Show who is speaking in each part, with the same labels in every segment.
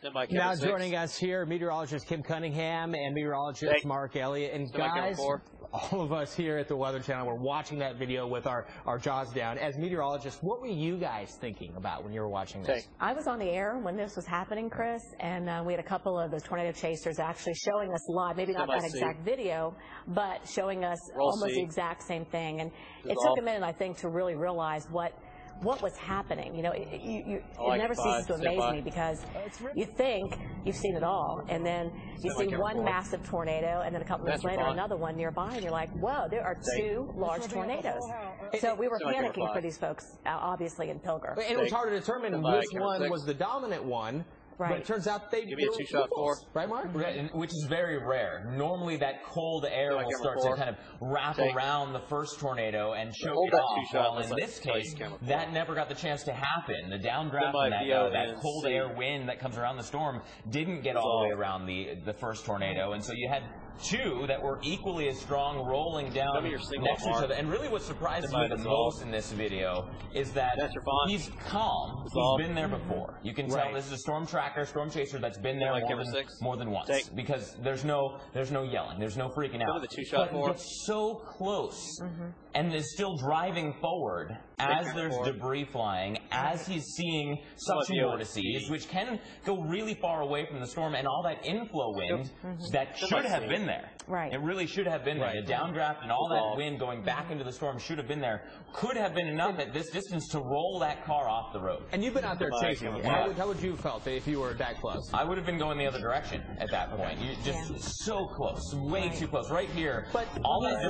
Speaker 1: Now joining us here, meteorologist Kim Cunningham and meteorologist Mark Elliot. And guys, all of us here at the Weather Channel were watching that video with our jaws down. As meteorologists, what were you guys thinking about when you were watching this?
Speaker 2: I was on the air when this was happening, Chris, and we had a couple of those tornado chasers actually showing us live, maybe not that exact video, but showing us almost the exact same thing. And it took a minute, I think, to really realize what was happening. You know, it never ceases to amaze me because you think you've seen it all, and then you see one massive tornado, and then a couple minutes later another one nearby, and you're like, whoa, there are two large tornadoes. So we were panicking for these folks, obviously, in Pilger.
Speaker 1: And it was hard to determine which one was the dominant one.
Speaker 2: Right.
Speaker 1: But it turns out they
Speaker 3: give me a two-shot four.
Speaker 1: Right, Mark?
Speaker 4: Which is very rare. Normally that cold air will start to kind of wrap around the first tornado and choke it off. Well, in this case, that never got the chance to happen. The downdraft and that cold air wind that comes around the storm didn't get all the way around the first tornado. And so you had two that were equally as strong rolling down next to each other. And really what surprises me the most in this video is that he's calm. He's been there before. You can tell this is a storm storm chaser that's been there more than once, because there's no yelling, there's no freaking out. But it's so close and is still driving forward as there's debris flying, as he's seeing suction vortices, which can go really far away from the storm, and all that inflow wind that should have been there.
Speaker 2: Right.
Speaker 4: It really should have been there. The downdraft and all that wind going back into the storm should have been there. Could have been enough at this distance to roll that car off the road.
Speaker 1: And you've been out there chasing it. How would you have felt if you were that close?
Speaker 4: I would have been going the other direction at that point. You're just so close, way too close. Right here, but all that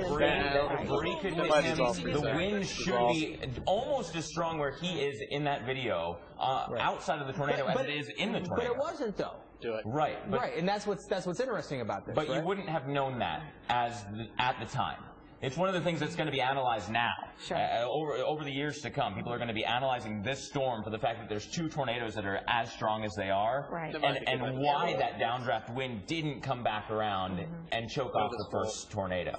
Speaker 4: debris could hit him. The wind should be almost as strong where he is in that video outside of the tornado as it is in the tornado.
Speaker 1: But it wasn't, though.
Speaker 4: Right.
Speaker 1: And that's what's interesting about this.
Speaker 4: But you wouldn't have known that at the time. It's one of the things that's going to be analyzed now.
Speaker 2: Sure.
Speaker 4: Over the years to come, people are going to be analyzing this storm for the fact that there's two tornadoes that are as strong as they are, and why that downdraft wind didn't come back around and choke off the first tornado.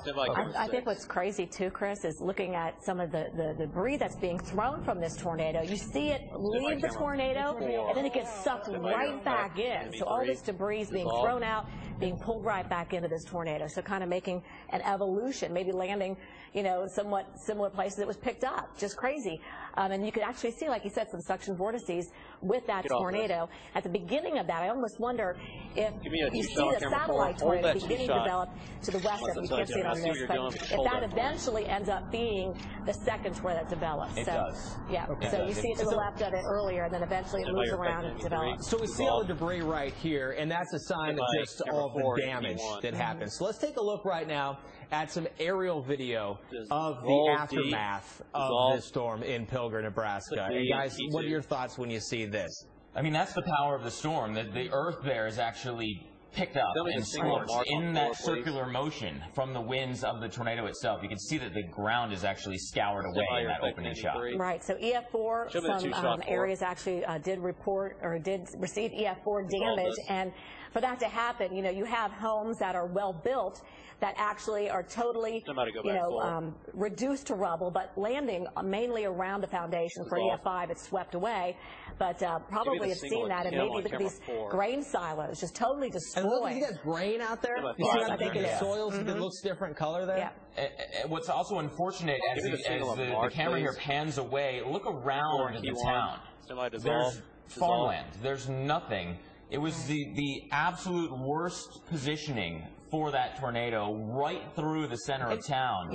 Speaker 2: I think what's crazy too, Chris, is looking at some of the debris that's being thrown from this tornado. You see it leave the tornado, and then it gets sucked right back in. So all this debris is being thrown out, being pulled right back into this tornado. So kind of making an evolution, maybe landing, you know, somewhat similar places it was picked up. Just crazy. And you could actually see, like you said, some suction vortices with that tornado. At the beginning of that, I almost wonder if you see the satellite tornado beginning to develop to the west of it. You can't see it on this, but if that eventually ends up being the second tornado that develops.
Speaker 4: It does.
Speaker 2: Yeah. So you see it to the left of it earlier, and then eventually it moves around and develops.
Speaker 1: So we see all the debris right here, and that's a sign of just all the damage that happens. So let's take a look right now at some aerial video of the aftermath of this storm in Pilger, Nebraska. And guys, what are your thoughts when you see this?
Speaker 4: I mean, that's the power of the storm. The earth there is actually picked up and scorched in that circular motion from the winds of the tornado itself. You can see that the ground is actually scoured away in that opening shot.
Speaker 2: Right. So EF4, some areas actually did report or did receive EF4 damage, and for that to happen, you know, you have homes that are well built that actually are totally, reduced to rubble, but landing mainly around the foundation. For EF5, it's swept away. But probably have seen that, and maybe look at these grain silos just totally destroyed.
Speaker 1: And look, you got grain out there. You see that the soils it looks different color there.
Speaker 2: Yeah.
Speaker 4: What's also unfortunate as the camera here pans away, look around the town. There's farmland. There's nothing. It was the absolute worst positioning for that tornado right through the center of town.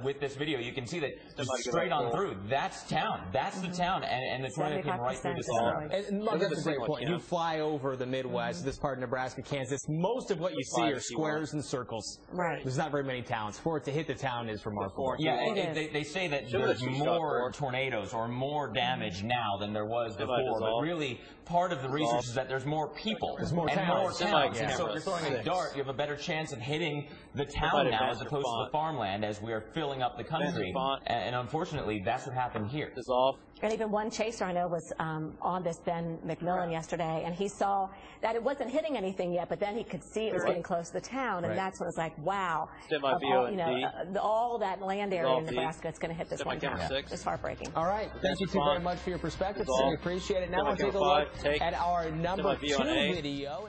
Speaker 4: With this video, you can see that just straight on through. That's town. That's the town, and the tornado came right through the center.
Speaker 1: And Mark, that's a great point. You fly over the Midwest, this part of Nebraska, Kansas. Most of what you see are squares and circles.
Speaker 2: Right.
Speaker 1: There's not very many towns. For it to hit the town is remarkable.
Speaker 4: Yeah, and they say that there's more tornadoes or more damage now than there was before, but really part of the research is that there's more people and more towns. And so if you're throwing a dart, you have have a better chance of hitting the town now as opposed to the farmland as we are filling up the country. And unfortunately, that's what happened here.
Speaker 2: And even one chaser I know was on this, Ben McMillan, yesterday, and he saw that it wasn't hitting anything yet, but then he could see it was getting close to the town, and that's when it was like, wow, all that land area in Nebraska, it's going to hit this one town. It's heartbreaking.
Speaker 1: All right. Thank you two very much for your perspective. We appreciate it. Now we'll take a look at our number 2 video.